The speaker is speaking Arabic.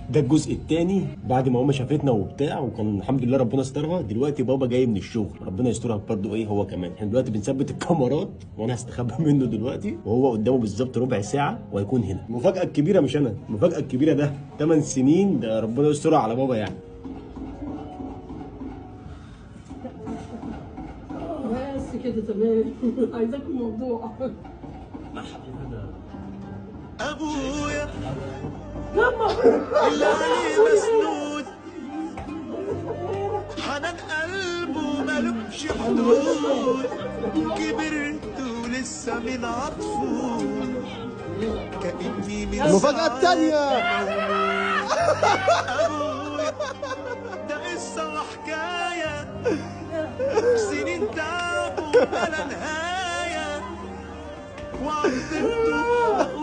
ده الجزء الثاني بعد ما ماما شافتنا وبتاع، وكان الحمد لله ربنا استرها. دلوقتي بابا جاي من الشغل، ربنا يسترها برضه ايه هو كمان. احنا دلوقتي بنثبت الكاميرات وانا هستخبى منه دلوقتي، وهو قدامه بالظبط ربع ساعه وهيكون هنا. المفاجاه الكبيره مش انا، المفاجاه الكبيره ده 8 سنين، ده ربنا يسترها على بابا يعني. بس كده تمام. عايزاك الموضوع. ابويا اللي عليه مسنود، حنان قلبه ملوش حدود، كبرت ولسه من عطفه كأني من المفاجأة التانية. ابويا ده قصة وحكاية، سنين تعبوا بلا نهاية، وعطفته